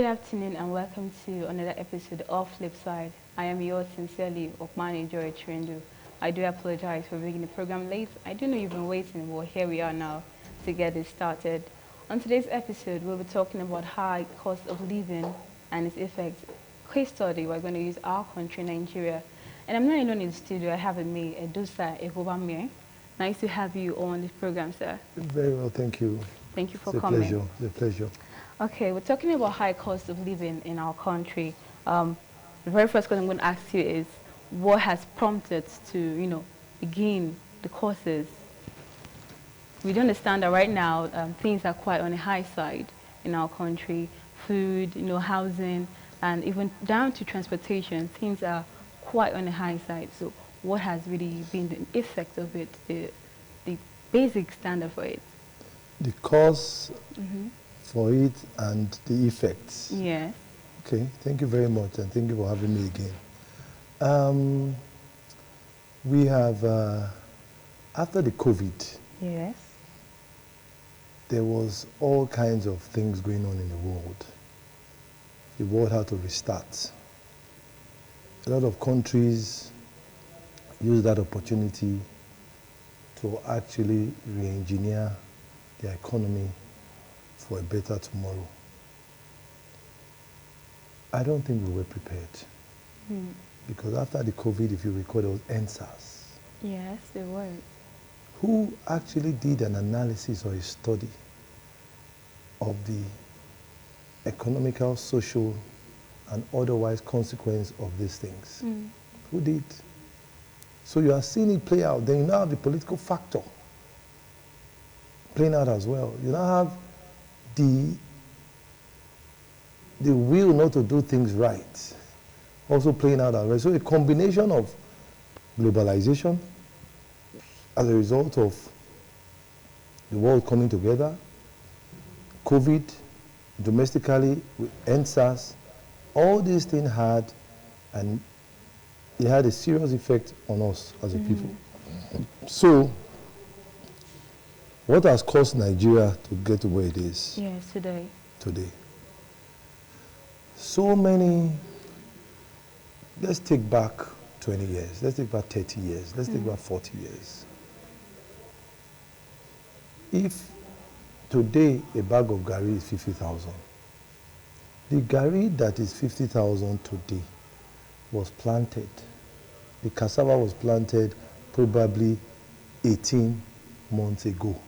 Good afternoon and welcome to another episode of Flipside. I am yours sincerely, Okmani Joy Trendu. I do apologize for beginning the program late. I do know you've been waiting, but here we are now to get this started. On today's episode, we'll be talking about high cost of living and its effects. Case study, we're going to use our country, Nigeria. And I'm not alone in the studio. I have with me Edusa Egobamie. Nice to have you on this program, sir. Very well, thank you. Thank you for It's a coming. pleasure. It's a pleasure. Okay, we're talking about high cost of living in our country. The very first question I'm going to ask you is, what has prompted to, begin the courses? We do understand that right now things are quite on the high side in our country. Food, housing, and even down to transportation, things are quite on the high side. So what has really been the effect of it, the basic standard for it? The cause for it and the effects. Yes. Okay, thank you very much, and thank you for having me again. We have, after the COVID, Yes. there was all kinds of things going on in the world. The world had to restart. A lot of countries used that opportunity to actually re-engineer their economy for a better tomorrow. I don't think we were prepared. Because after the COVID, if you recall, there was NSAS. Yes, they were. Who actually did an analysis or a study of the economical, social, and otherwise consequence of these things? Who did? So you are seeing it play out. Then you now have the political factor playing out as well. You now have the will not to do things right also playing out as well. So a combination of globalization as a result of the world coming together, COVID, domestically, with NSAS, all these things had, and it had a serious effect on us as a people. So, what has caused Nigeria to get to where it is? Yes, today. Today. So many, let's take back 20 years, let's take back 30 years, let's take back 40 years. If today a bag of Gary is 50,000, the Gary that is 50,000 today was planted. The cassava was planted probably 18 months ago.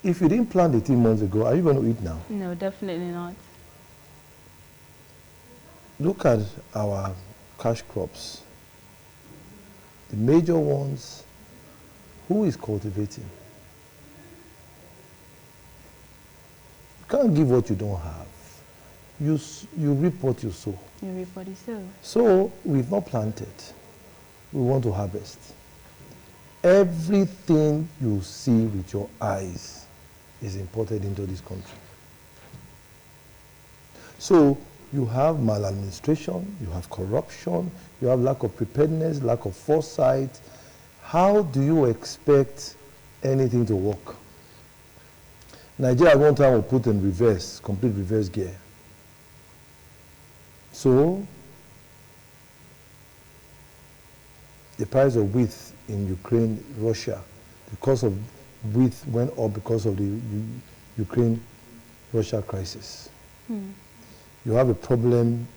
If you didn't plant 18 months ago, are you going to eat now? No, definitely not. Look at our cash crops. The major ones, who is cultivating? You can't give what you don't have. You reap what you sow. Everybody so. So we've not planted. We want to harvest. Everything you see with your eyes is imported into this country. So you have maladministration, you have corruption, you have lack of preparedness, lack of foresight. How do you expect anything to work? Nigeria at one time was put in reverse, complete reverse gear. So the price of wheat in Ukraine, Russia, the cost of wheat went up because of the Ukraine-Russia crisis. You have a problem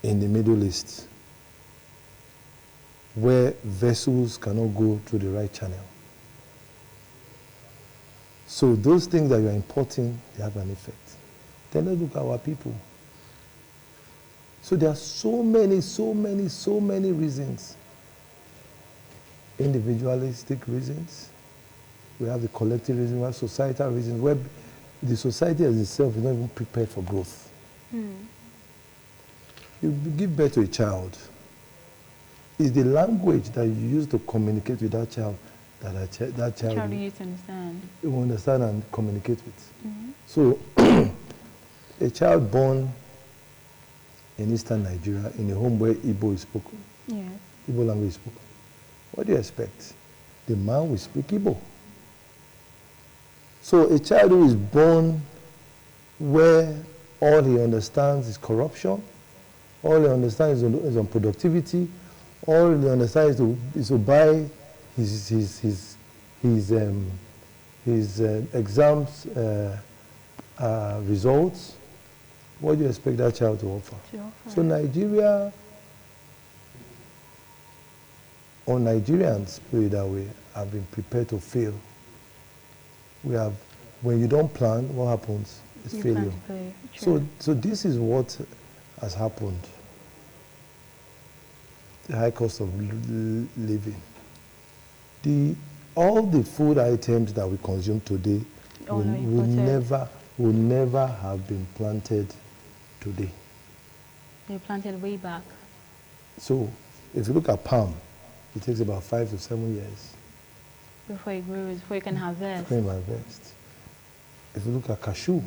in the Middle East where vessels cannot go through the right channel. So those things that you are importing, they have an effect. Then let's look at our people. So there are so many reasons. Individualistic reasons. We have the collective reasons, we have societal reasons, where the society as itself is not even prepared for growth. You give birth to a child. It's the language that you use to communicate with that child that child How do you understand? You understand and communicate with. So a child born in eastern Nigeria in a home where Igbo is spoken, Igbo language is spoken, what do you expect? The man will speak Igbo. So a child who is born where all he understands is corruption, all he understands is on productivity, all he understands is to buy his exams results. What do you expect that child to offer? So Nigeria, or Nigerians, put it that way, have been prepared to fail. We have, when you don't plan, what happens? It's failure. So this is what has happened. The high cost of living. All the food items that we consume today will never have been planted today. They planted way back. So if you look at palm, it takes about 5 to 7 years. Before it grows, before you can harvest. Before you harvest. If you look at cashew,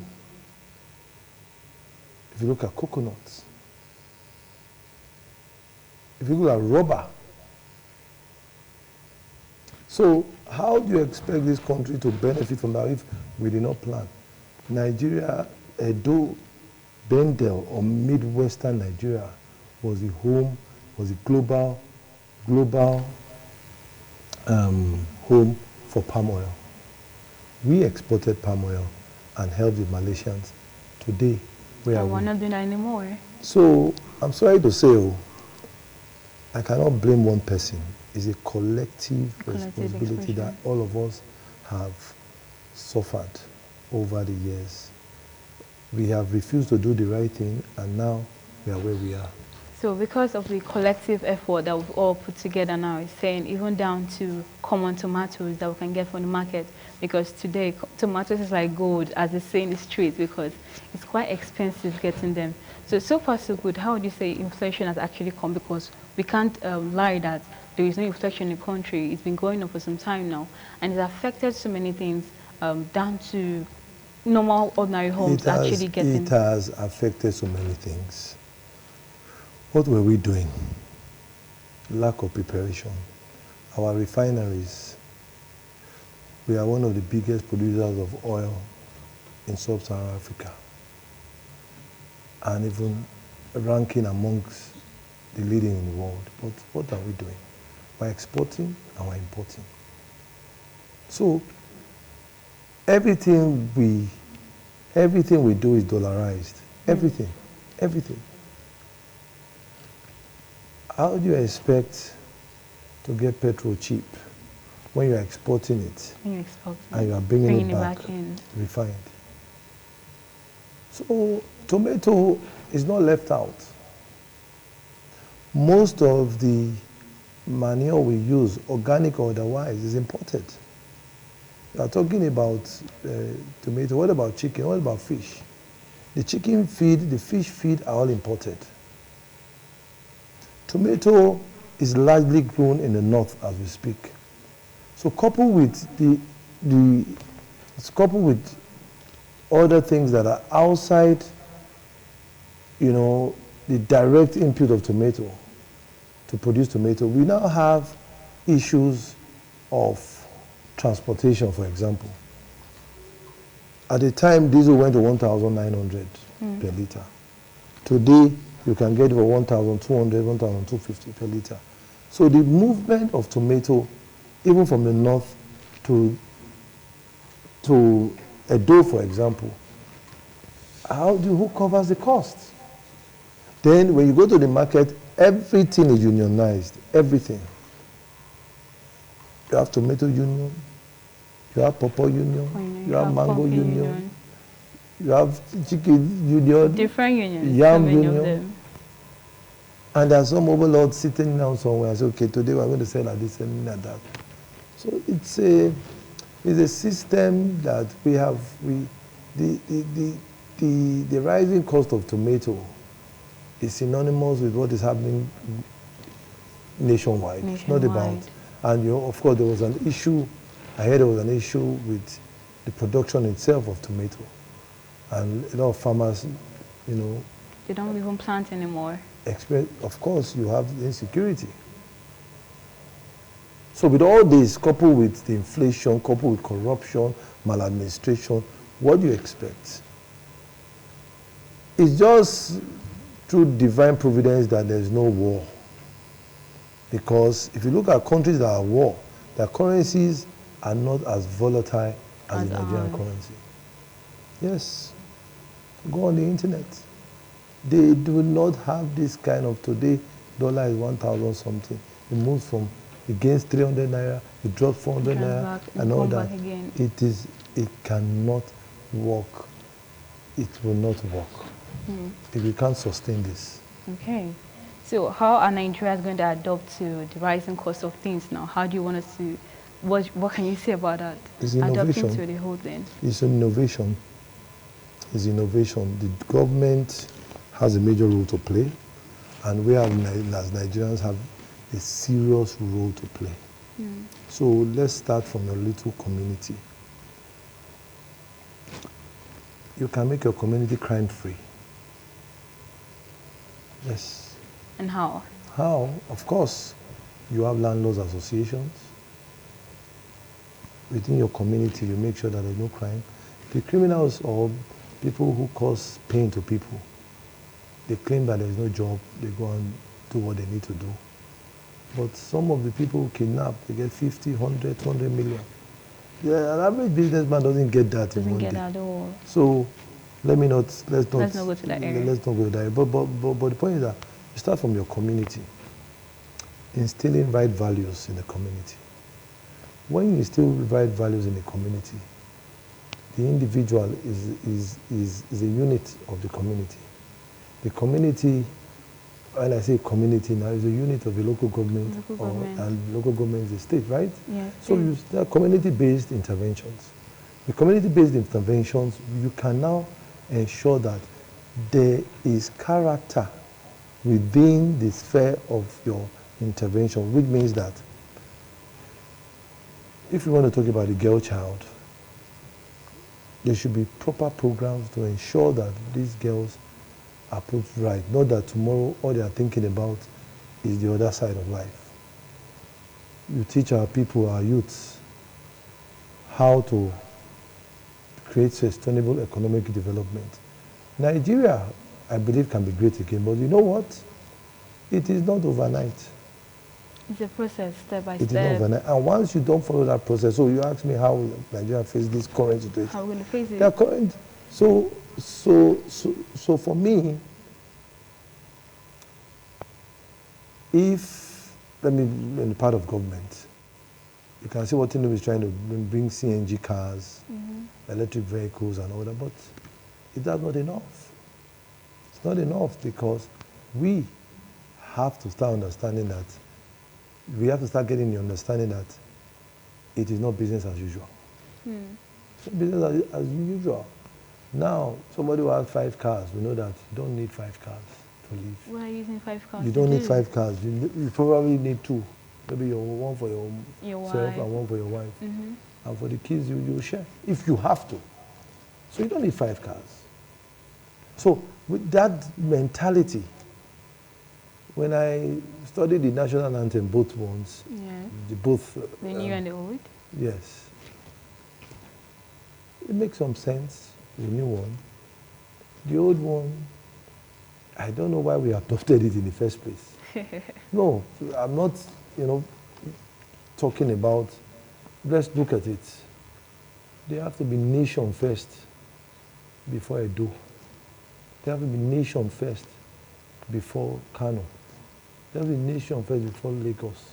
if you look at coconuts, if you look at rubber. So how do you expect this country to benefit from that if we did not plan? Nigeria, Edo, Bendel, or Midwestern Nigeria was the home, was the global home for palm oil. We exported palm oil and helped the Malaysians. Today, where are we? We're not doing that anymore. So I'm sorry to say, I cannot blame one person. It's a collective responsibility that all of us have suffered over the years. We have refused to do the right thing, and now we are where we are. So because of the collective effort that we've all put together now, it's saying even down to common tomatoes that we can get from the market, because today tomatoes is like gold, as they say in the streets, because it's quite expensive getting them. So far so good. How would you say inflation has actually come? Because we can't lie that there is no inflation in the country. It's been going on for some time now, and it's affected so many things down to normal, ordinary homes actually getting. It has affected so many things. What were we doing? Lack of preparation. Our refineries, we are one of the biggest producers of oil in sub-Saharan Africa, and even ranking amongst the leading in the world. But what are we doing? We're exporting and we're importing. So everything we do is dollarized. Everything. How do you expect to get petrol cheap when you're exporting it and you are bringing it back in refined? So tomato is not left out. Most of the manure we use, organic or otherwise, is imported. We are talking about tomato. What about chicken? What about fish? The chicken feed, the fish feed are all imported. Tomato is largely grown in the north as we speak. So coupled with coupled with other things that are outside, the direct input of tomato to produce tomato, we now have issues of transportation, for example. At the time, diesel went to 1,900 per liter. Today, you can get it for 1,200, 1,250 per liter. So the movement of tomato, even from the north to Edo, for example, who covers the cost? Then when you go to the market, everything is unionized, everything. You have tomato union, you have pawpaw union, you have mango union, you have chicken union, different unions, yam union. And there are some overlords sitting down somewhere and say, okay, today we're going to sell at this and at that. So it's a system that we have. The rising cost of tomato is synonymous with what is happening nationwide. It's not about, and of course there was an issue. I heard there was an issue with the production itself of tomato, and a lot of farmers, they don't even plant anymore. Of course, you have insecurity. So with all this, coupled with the inflation, coupled with corruption, maladministration, what do you expect? It's just through divine providence that there's no war. Because if you look at countries that are at war, their currencies are not as volatile as the Nigerian currency. Yes. Go on the internet. They do not have this kind of, today, dollar is 1,000 something. It moves from against 300 naira, it drops 400 naira, and all that. It cannot work. It will not work. If we can't sustain this. Okay. So how are Nigerians going to adapt to the rising cost of things now? How do you want us to, what can you say about that? It's innovation. Adapting to the whole thing. It's innovation. It's innovation. The government has a major role to play, and we have, as Nigerians, have a serious role to play. So let's start from your little community. You can make your community crime-free. Yes. And how? How? Of course, you have landlords associations. Within your community, you make sure that there's no crime. The criminals or people who cause pain to people, they claim that there's no job, they go and do what they need to do. But some of the people who kidnap, they get 50, 100, 200 million. Yeah, an average businessman doesn't get that in one day. At all. So let's not go to that area. Let's not go to that area. But the point is that you start from your community, instilling right values in the community. When you instill right values in the community, the individual is a unit of the community. The community, when I say community now, is a unit of a local government, and local government is a state, right? Yeah. So you start community-based interventions. The community-based interventions, you can now ensure that there is character within the sphere of your intervention, which means that if you want to talk about the girl child, there should be proper programs to ensure that these girls are put right. Not that tomorrow all they are thinking about is the other side of life. You teach our people, our youths, how to create sustainable economic development. Nigeria, I believe, can be great again, but you know what? It is not overnight. It's a process, step by step. It is not overnight. And once you don't follow that process, so you ask me how Nigeria face this current situation. How are we going to face it? They are current. So for me, if, let me, in the part of government, you can see what Tinubu is trying to bring CNG cars, electric vehicles and all that, but that's not enough. It's not enough because we have to start understanding that, we have to start getting the understanding that it is not business as usual. It's not business as usual. Now, somebody who has 5 cars, we know that you don't need 5 cars to live. Why are you using 5 cars? You don't need 5 cars. You probably need 2. Maybe one for yourself and one for your wife. And for the kids, you share, if you have to. So you don't need 5 cars. So with that mentality, when I studied the national anthem, both ones, the new and the old? Yes. It makes some sense, the new one. The old one, I don't know why we adopted it in the first place. No, I'm not, talking about, let's look at it. They have to be nation first before I do. They have to be nation first before Kano. They have to be nation first before Lagos.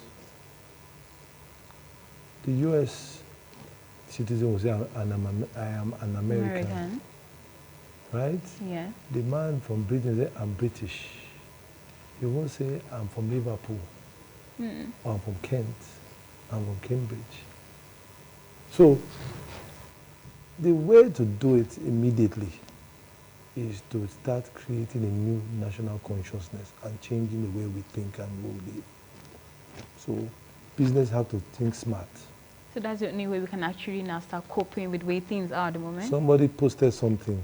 The US citizen will say, I am an American. Right? Yeah. The man from Britain will say, I'm British. He won't say, I'm from Liverpool. Or I'm from Kent. I'm from Cambridge. So, the way to do it immediately is to start creating a new national consciousness and changing the way we think and we live. So, business have to think smart. So that's the only way we can actually now start coping with the way things are at the moment? Somebody posted something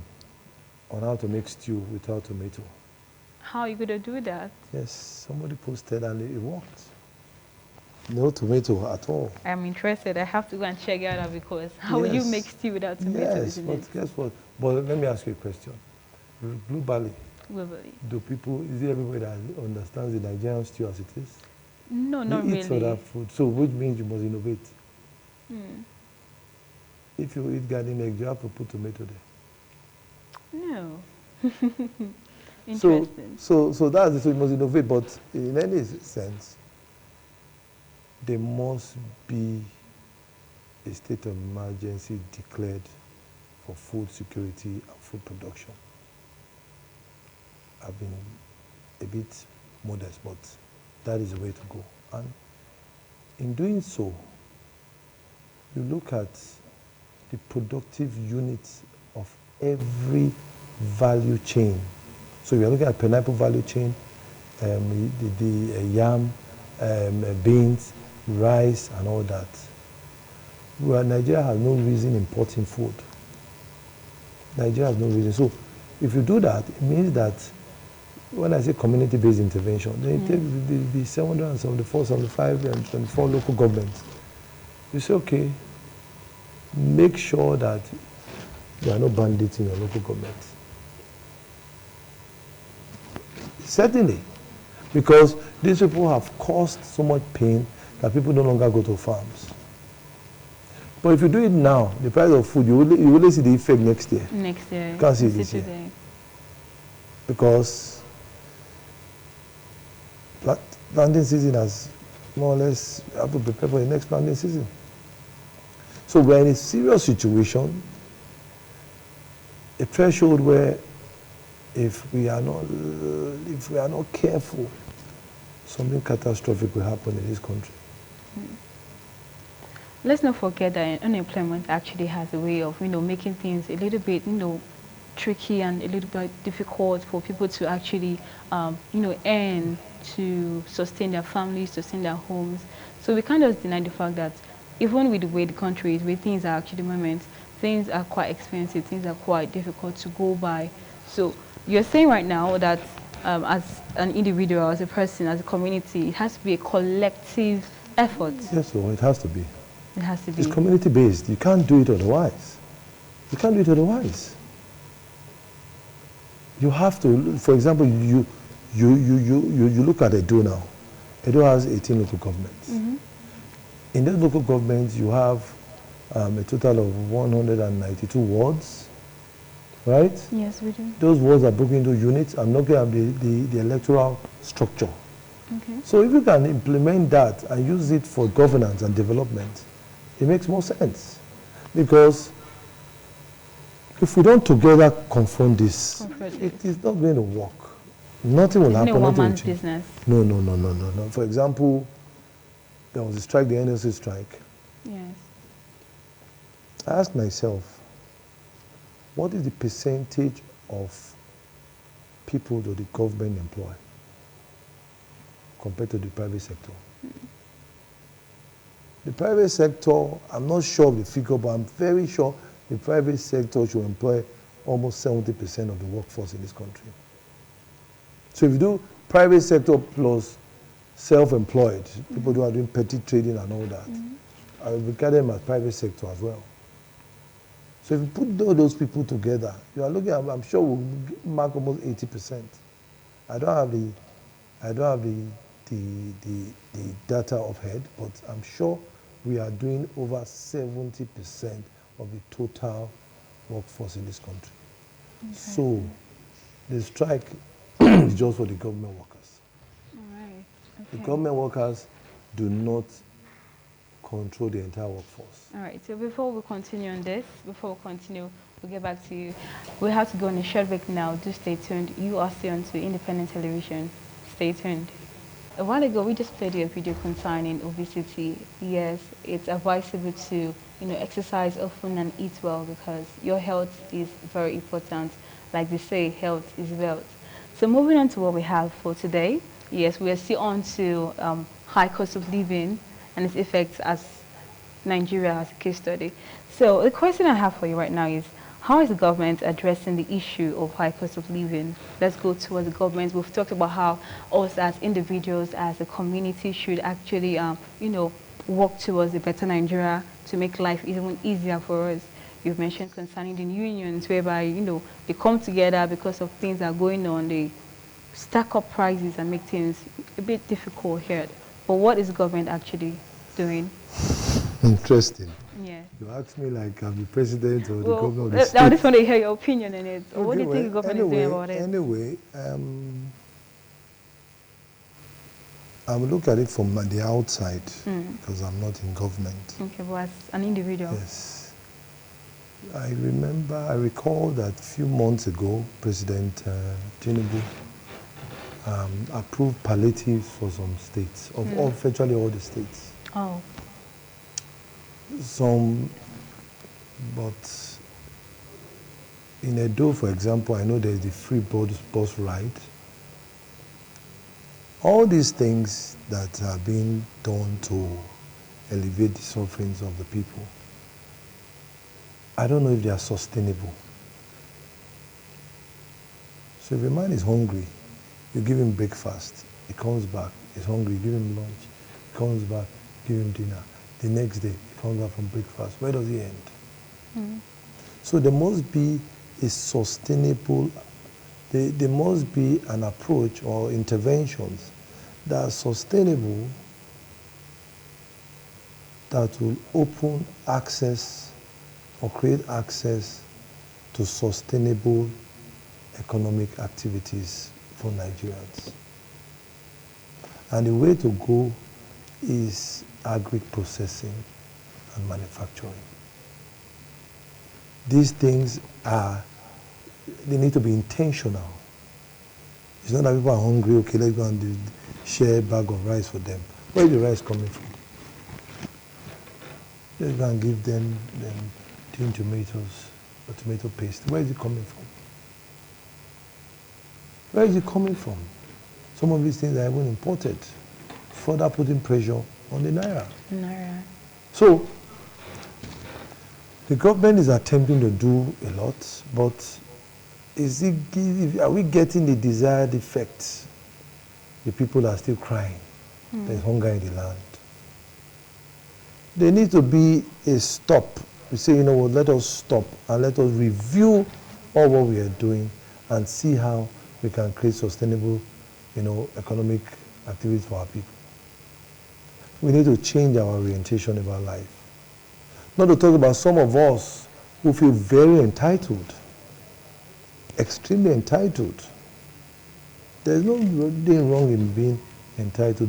on how to make stew without tomato. How are you going to do that? Yes, somebody posted and it worked. No tomato at all. I'm interested. I have to go and check it out because how will you make stew without tomatoes? Yes, but guess what? But let me ask you a question. Globally, globally? do people, is it everybody that understands the Nigerian stew as it is? No, They not eat other really. food, so which means you must innovate. Hmm. If you eat garden egg, you have to put tomato there. No. So, Interesting. so that's it, so you must innovate, but in any sense, there must be a state of emergency declared for food security and food production. I've been a bit modest, but that is the way to go. And in doing so, you look at the productive units of every value chain. So we are looking at pineapple value chain, the yam, beans, rice, and all that. Well, Nigeria has no reason importing food. Nigeria has no reason. So if you do that, it means that when I say community-based intervention, then it takes the 774, 75, and 24 local governments. You say, okay, make sure that there are no bandits in your local government. Certainly, because these people have caused so much pain that people no longer go to farms. But if you do it now, the price of food, you will only see the effect next year. Next year. You can't see it See this year. today. Because planting season has more or less have to prepare for the next planting season. So we're in a serious situation, a threshold where if we are not careful, something catastrophic will happen in this country. Let's not forget that unemployment actually has a way of, making things a little bit, tricky and a little bit difficult for people to actually, earn to sustain their families, sustain their homes. So we can't just deny the fact that even with the way the country is, where things are actually moment, things are quite expensive, things are quite difficult to go by. So you're saying right now that as an individual, as a person, as a community, it has to be a collective effort. Yes, so it has to be. It has to be. It's community-based. You can't do it otherwise. You can't do it otherwise. You have to, for example, you look at Edo now. Edo has 18 local governments. In those local governments, you have a total of 192 wards, right? Yes, we do. Those wards are broken into units. I'm looking at the electoral structure. Okay. So if you can implement that and use it for governance and development, it makes more sense. Because if we don't together confront this, it is not going to work. Nothing will happen. It's no nothing will one-man change. business. No. For example, there was a strike, the NLC strike. Yes. I asked myself, what is the percentage of people that the government employ compared to the private sector? The private sector, I'm not sure of the figure, but I'm very sure the private sector should employ almost 70% of the workforce in this country. So if you do private sector plus self-employed, people who are doing petty trading and all that, I will regard them as private sector as well. So if you put all those people together, you are looking at, I'm sure we'll mark almost 80%. I don't have the data of head, but I'm sure we are doing over 70% of the total workforce in this country. Okay. So the strike is just for the government workers. All right. Okay. The government workers do not control the entire workforce. All right. So before we continue on this, we'll get back to you. We have to go on a short break now. Do stay tuned. You are still on to Independent Television. Stay tuned. A while ago, we just played you a video concerning obesity. Yes, it's advisable to, exercise often and eat well because your health is very important. Like they say, health is wealth. So moving on to what we have for today. Yes, we are still on to high cost of living and its effects as Nigeria as a case study. So the question I have for you right now is, how is the government addressing the issue of high cost of living? Let's go towards the government. We've talked about how us as individuals, as a community, should actually, work towards a better Nigeria to make life even easier for us. you've mentioned concerning the unions, whereby, you know, they come together because of things that are going on, they stack up prices and make things a bit difficult here. But what is government actually doing? Interesting. Yeah. You ask me like I'm the president or the Well, governor of the I state. just want to hear your opinion on it. Or what Okay, do you think well, the government is doing about it? anyway, I will look at it from the outside because I'm not in government. Okay, but as an individual. Yes. I recall that a few months ago, President Tinubu approved palliatives for some states, virtually all the states. Oh. Some, but in Edo, for example, I know there's the free bus ride. All these things that are being done to alleviate the sufferings of the people, I don't know if they are sustainable. So if a man is hungry, you give him breakfast, he comes back, he's hungry, you give him lunch, he comes back, give him dinner. The next day, he comes back from breakfast. Where does he end? So there must be a sustainable, there must be an approach or interventions that are sustainable, that will open access or create access to sustainable economic activities for Nigerians. And the way to go is agri-processing and manufacturing. These things they need to be intentional. It's not that people are hungry, okay, let's go and share a bag of rice for them. Where is the rice coming from? Let's go and give them tin tomatoes or tomato paste. Where is it coming from? Where is it coming from? Some of these things are even imported, further putting pressure on the naira. Naira. So, the government is attempting to do a lot, but are we getting the desired effect? The people are still crying. There's hunger in the land. There needs to be a stop. We say, you know what, let us stop and let us review all what we are doing and see how we can create sustainable, economic activities for our people. We need to change our orientation about life. Not to talk about some of us who feel very entitled, extremely entitled. There's nothing wrong in being entitled,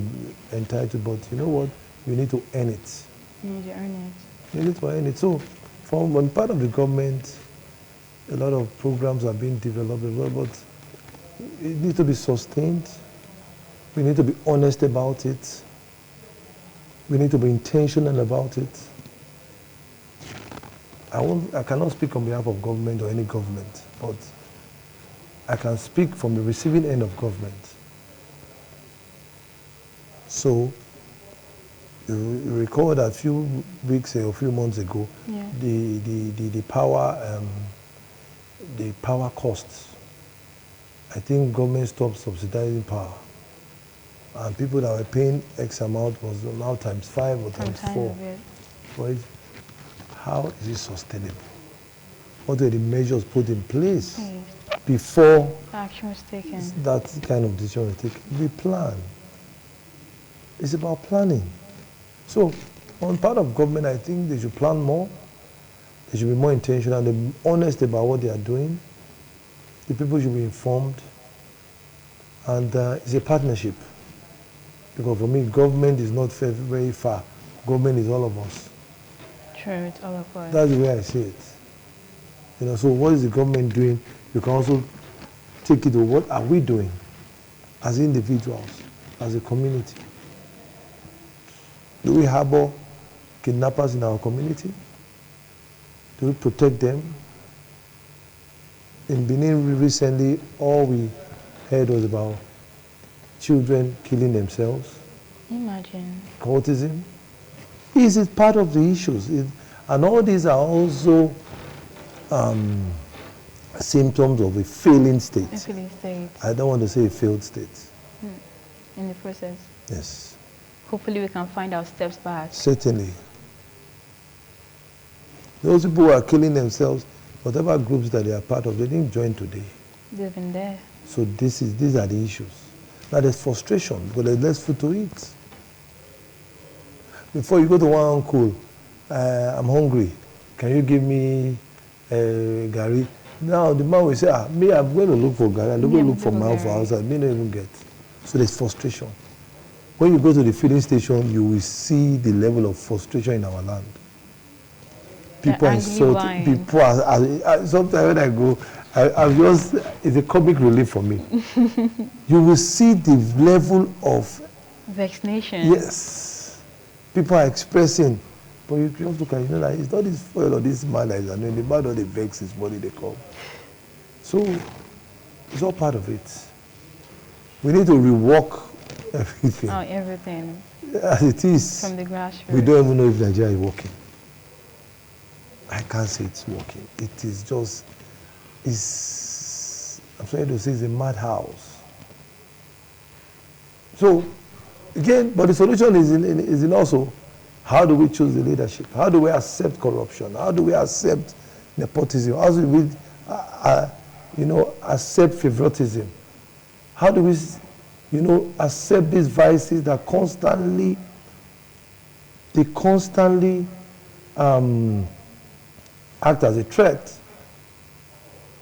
but you know what? You need to earn it. You need to earn it. You need to earn it. So, from one part of the government, a lot of programs are being developed, but it needs to be sustained. We need to be honest about it. We need to be intentional about it. I cannot speak on behalf of government or any government, but I can speak from the receiving end of government. So, you recall that a few weeks or a few months ago, the power costs. I think government stopped subsidizing power. And people that were paying X amount was now times 5 or times 4. But how is it sustainable? What were the measures put in place before action was taken? That kind of decision was taken? We plan. It's about planning. So, on part of government, I think they should plan more. They should be more intentional and honest about what they are doing. The people should be informed. And it's a partnership. Because for me, government is not very far. Government is all of us. True, it's all of us. That's the way I see it. So what is the government doing? You can also take it to what are we doing as individuals, as a community. Do we harbor kidnappers in our community? Do we protect them? In Benin recently, all we heard was about children killing themselves. Imagine. Cultism. Is it part of the issues? And all these are also symptoms of a failing state. A failing state. I don't want to say a failed state. In the process. Yes. Hopefully we can find our steps back. Certainly. Those people who are killing themselves, whatever groups that they are part of, they didn't join today. They've been there. So these are the issues. Now there's frustration because there's less food to eat. Before you go to one uncle, I'm hungry. Can you give me gari? Now the man will say, me, I'm going to look for gari. I'm going to look for mouth for outside. Me don't even get. So there's frustration. When you go to the filling station, you will see the level of frustration in our land. People are insulting. People are sometimes when I go, I'm just, it's a comic relief for me. You will see the level of vaccination. Yes. People are expressing. But you just look at it, that it's not this foil or this man that is annoying. The man or the vex his body, they come. So it's all part of it. We need to rework everything. Oh, everything. As it is. From the grassroots. We don't even know if Nigeria is working. I can't say it's working. It is just, I'm sorry to say, it's a madhouse. So, again, but the solution is in also, how do we choose the leadership? How do we accept corruption? How do we accept nepotism? How do we, accept favoritism? How do we, accept these vices that constantly act as a threat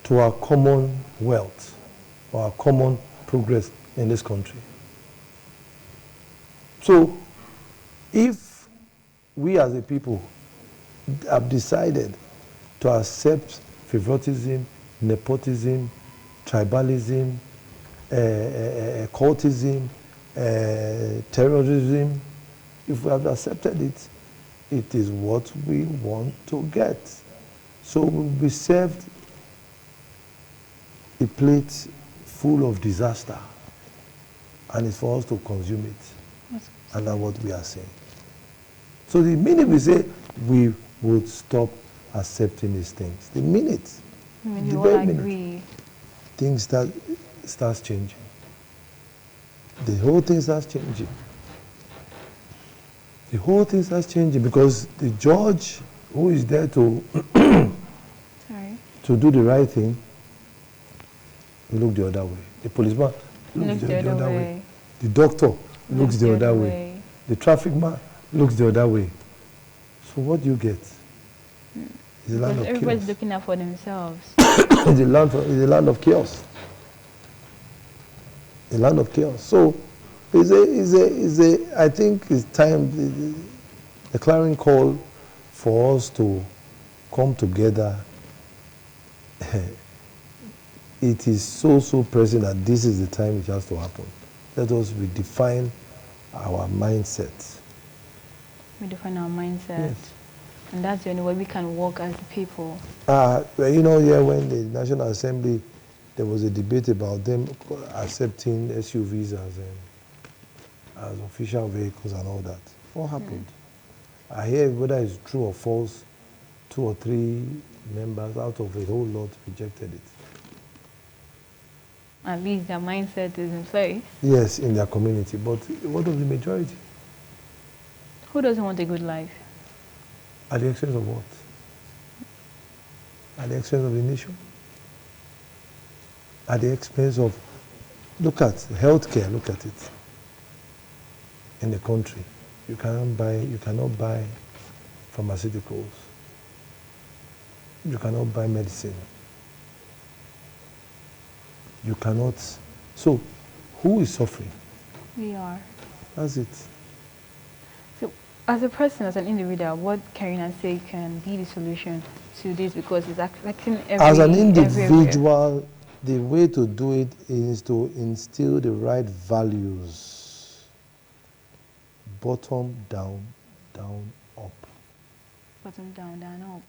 to our common wealth or our common progress in this country? So, if we as a people have decided to accept favoritism, nepotism, tribalism, cultism, terrorism, if we have accepted it, it is what we want to get. So we'll be served a plate full of disaster, and it's for us to consume it. And that's what we are saying. So the minute we say we would stop accepting these things, the minute, the very minute, things starts changing. The whole thing starts changing. The whole thing starts changing because the judge who is there to to do the right thing will look the other way. The policeman looks the other way. The doctor looks the other way. The traffic man looks the other way. So what do you get? It's a land of everybody's chaos. looking out for themselves. It's a land of chaos. A land of chaos. So I think it's time, the clarion call for us to come together. It is so present that this is the time it has to happen. Let us redefine our mindset. Redefine our mindset. Yes. And that's the only way we can work as a people. When the National Assembly, there was a debate about them accepting SUVs as official vehicles and all that. What happened? I hear whether it's true or false, 2 or 3 members out of a whole lot rejected it. At least their mindset is in place. Yes, in their community. But what of the majority? Who doesn't want a good life? At the expense of what? At the expense of the nation? At the expense of, look at healthcare, look at it. In the country, you cannot buy pharmaceuticals. You cannot buy medicine. You cannot. So, who is suffering? We are. That's it. So, as a person, as an individual, what Karina say can be the solution to this, because it's affecting As an individual, the way to do it is to instill the right values. Bottom down, down up. Bottom down, down up.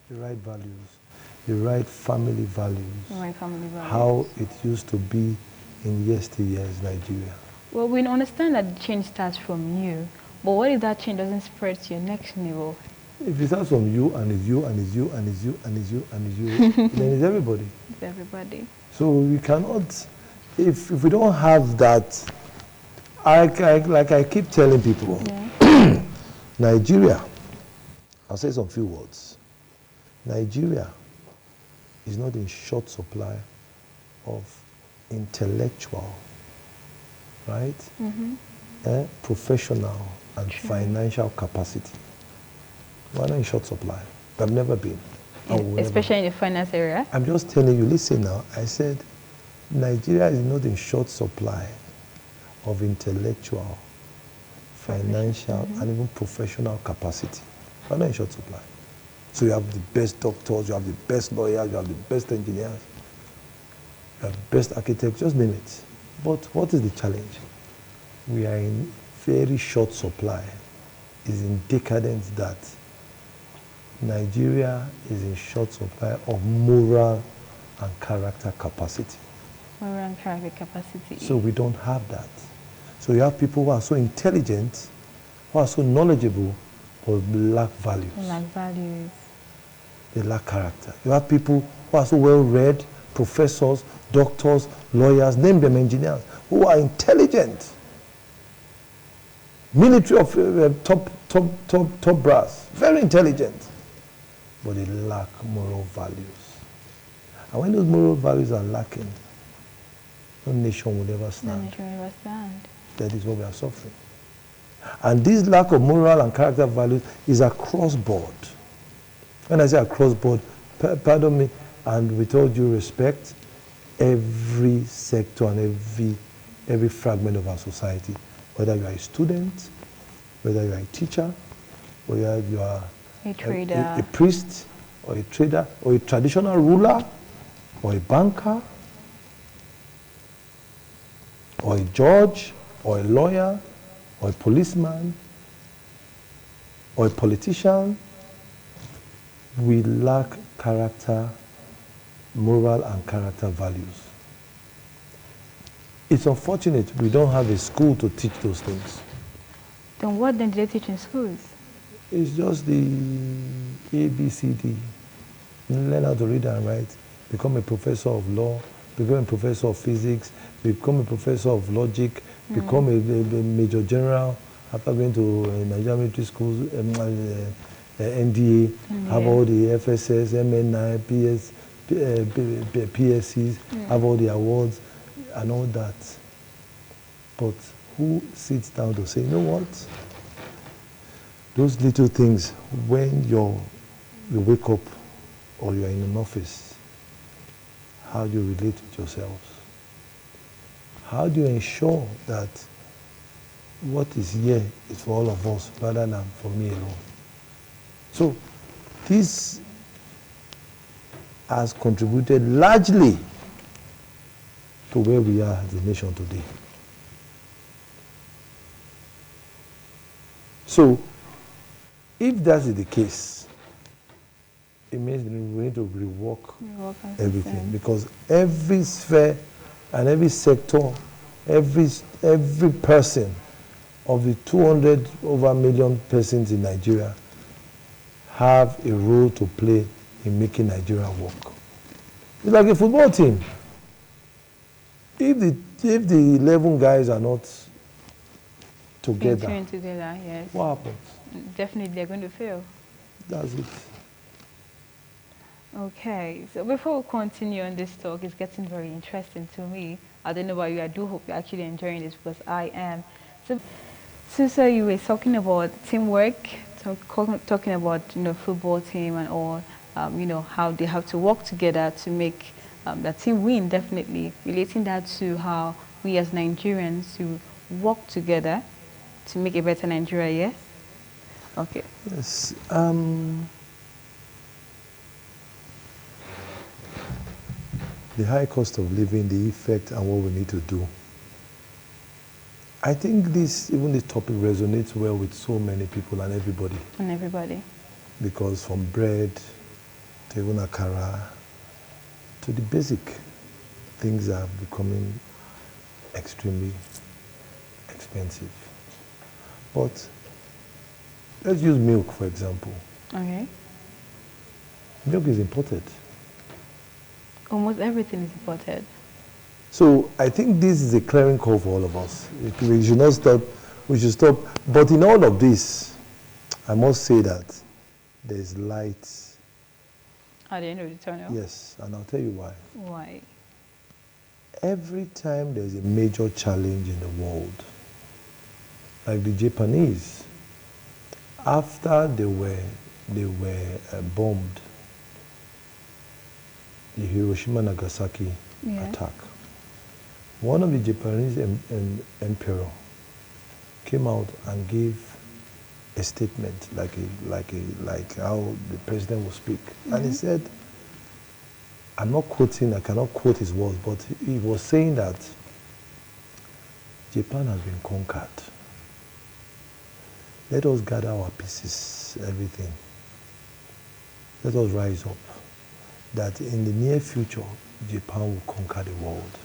The right values. The right family values. The right family values. How it used to be in yesteryear's Nigeria. Well, we understand that the change starts from you, but what if that change doesn't spread to your next level? If it starts from you, and it's you, and it's you, and it's you, and it's you, and it's you, then it's everybody. It's everybody. So we cannot, if we don't have that, like I keep telling people, Yeah. Nigeria I'll say some few words. Nigeria is not in short supply of intellectual, right? Professional and financial capacity. We're not in short supply. We've never been. Especially in the finance area? I'm just telling you, listen now, I said Nigeria is not in short supply of intellectual, financial, and even professional capacity. We're not in short supply. So you have the best doctors, you have the best lawyers, you have the best engineers, you have the best architects, just name it. But what is the challenge? We are in very short supply. It's in decadence that Nigeria is in short supply of moral and character capacity. Moral and character capacity. So we don't have that. So you have people who are so intelligent, who are so knowledgeable, but lack values. They lack values. They lack character. You have people who are so well read, professors, doctors, lawyers, name them engineers, who are intelligent. Military of top brass, very intelligent, but they lack moral values. And when those moral values are lacking, no nation will ever stand. No nation will ever stand. That is what we are suffering. And this lack of moral and character values is across board. When I say across board, pardon me, and with all due respect, every sector and every fragment of our society, whether you are a student, whether you are a teacher, whether you are a trader, a priest, or a trader, or a traditional ruler, or a banker, or a judge, or a lawyer, or a policeman, or a politician, we lack character, moral and character values. It's unfortunate we don't have a school to teach those things. Then what then do they teach in schools? It's just the ABCD. Learn how to read and write, become a professor of law, become a professor of physics, become a professor of logic, become a major general after going to Nigerian military schools, NDA, have all the FSS, MN9, PSCs, have all the awards and all that. But who sits down to say, you know what? Those little things, when you wake up or you're in an office, how do you relate with yourselves? How do you ensure that what is here is for all of us rather than for me alone? So this has contributed largely to where we are as a nation today. So if that is the case, it means we need to rework everything, because every sphere and every sector, every person of the 200 over million persons in Nigeria have a role to play in making Nigeria work. It's like a football team. If the 11 guys are not together, yes. What happens? Definitely they're going to fail. That's it. Okay, so before we continue on this talk, it's getting very interesting to me. I don't know about you, I do hope you're actually enjoying this because I am. So you were talking about teamwork, talking about football team and all, how they have to work together to make the team win, definitely. Relating that to how we as Nigerians to work together to make a better Nigeria, yes? Okay. Yes. The high cost of living, the effect, and what we need to do. I think even this topic resonates well with so many people and everybody. And everybody. Because from bread to even akara to the basic things are becoming extremely expensive. But let's use milk, for example. Okay. Milk is imported. Almost everything is imported. So I think this is a clearing call for all of us. We should not stop. We should stop. But in all of this, I must say that there's light. At the end of the tunnel? Yes, and I'll tell you why. Why? Every time there's a major challenge in the world, like the Japanese, after they were bombed, the Hiroshima Nagasaki attack, one of the Japanese emperor came out and gave a statement like how the president will speak, and he said, I'm not quoting, I cannot quote his words, but he was saying that Japan has been conquered. Let us gather our pieces, everything. Let us rise up. That in the near future, Japan will conquer the world.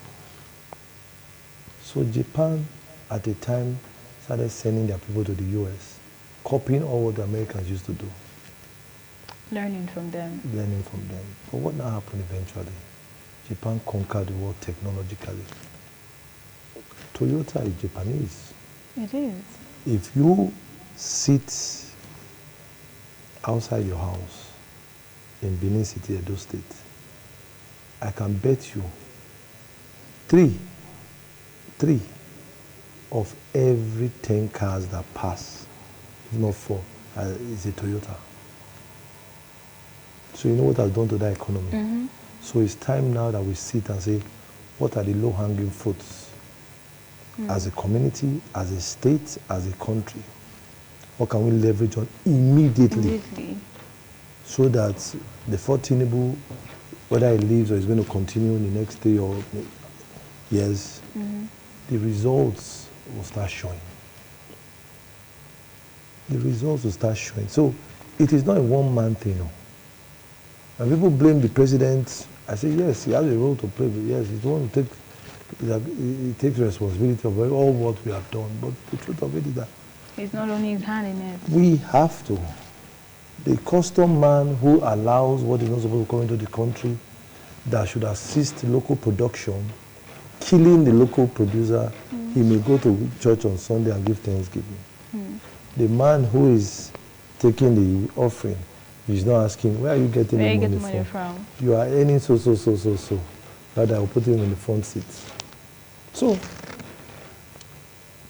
So Japan, at the time, started sending their people to the US, copying all what the Americans used to do. Learning from them. Learning from them. But what now happened eventually? Japan conquered the world technologically. Toyota is Japanese. It is. If you sit outside your house in Benin City, Edo State, I can bet you three of every 10 cars that pass, if not 4, is a Toyota. So you know what has done to that economy? So it's time now that we sit and say, what are the low-hanging fruits as a community, as a state, as a country? What can we leverage on immediately so that the Tinubu, whether he leaves or is going to continue in the next 3 or years, the results will start showing. The results will start showing. So it is not a one-man thing. No. And people blame the president. I say, yes, he has a role to play, but yes, he's the one who he takes responsibility of all what we have done. But the truth of it is that it's not only his hand in it. We have to. The custom man who allows what is not supposed to come into the country, that should assist local production, killing the local producer, he may go to church on Sunday and give thanksgiving. The man who is taking the offering, he's not asking, where are you getting the money from? You are earning so. Rather, I'll put him in the front seats. So,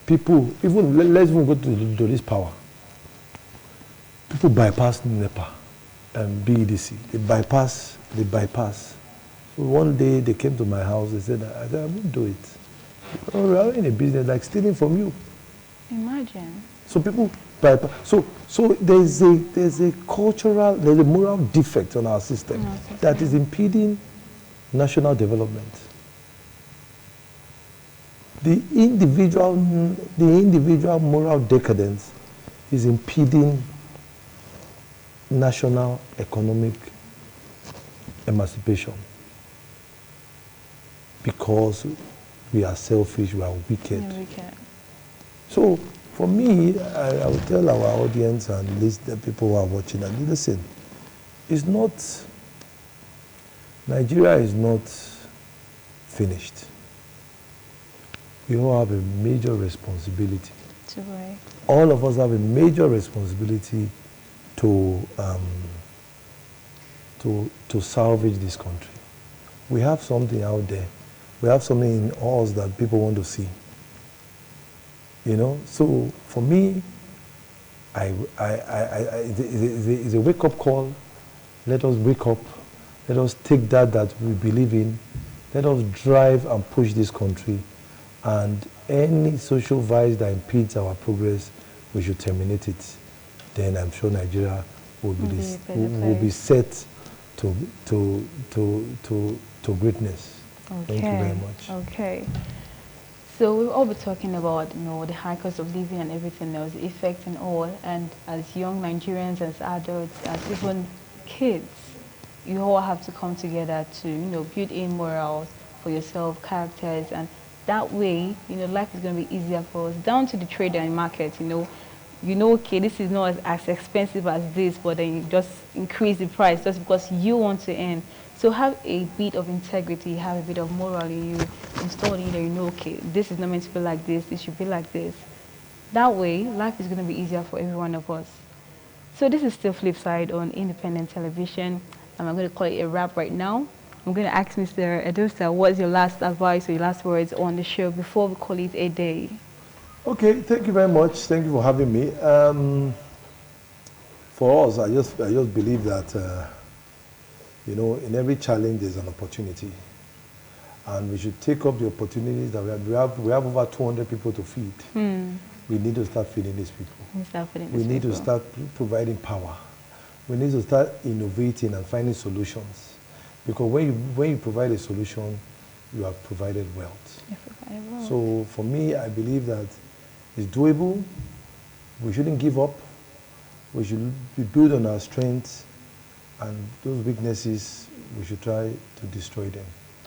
people, let's even go to this power. People bypass NEPA and BEDC. They bypass. So one day they came to my house, they said, I won't do it. We are in a business like stealing from you. Imagine. So people bypass. So there's a cultural, there's a moral defect on our system that is impeding national development. The individual moral decadence is impeding national economic emancipation because we are selfish, we are wicked. So for me, I will tell our audience and the people who are watching, and listen, it's not, Nigeria is not finished. We all have a major responsibility. All of us have a major responsibility to salvage this country. We have something out there. We have something in us that people want to see. You know, so for me, it's a wake-up call. Let us wake up. Let us take that we believe in. Let us drive and push this country. And any social vice that impedes our progress, we should terminate it. Then I'm sure Nigeria will be set to greatness. Thank you very much. Okay. So we've all been talking about, the high cost of living and everything else, the effect and all. And as young Nigerians, as adults, as even kids, you all have to come together to, build in morals for yourself, characters, and that way, life is going to be easier for us. Down to the trader and market, okay, this is not as expensive as this, but then you just increase the price just because you want to earn. So have a bit of integrity, have a bit of moral in you, install in you, okay, this is not meant to be like this should be like this. That way, life is going to be easier for every one of us. So this is still Flip Side on independent television. I'm going to call it a wrap right now. I'm going to ask Mr. Edosa, what's your last advice or your last words on the show before we call it a day? Okay, thank you very much. Thank you for having me. For us, I just believe that in every challenge there's an opportunity, and we should take up the opportunities that we have over 200 people to feed. We need to start feeding these people. We need to start providing power. We need to start innovating and finding solutions, because when you provide a solution, you have provided wealth. So for me, I believe that it's doable. We shouldn't give up. We should build on our strengths, and those weaknesses, we should try to destroy them.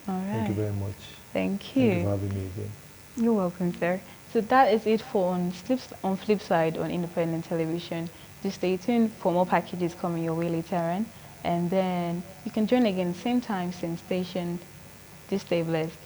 All right. Thank you very much. Thank you. Thank you for having me again. You're welcome, sir. So that is it for on Flip Side on independent television. Just stay tuned for more packages coming your way later on. And then you can join again same time, same station. Just stay blessed.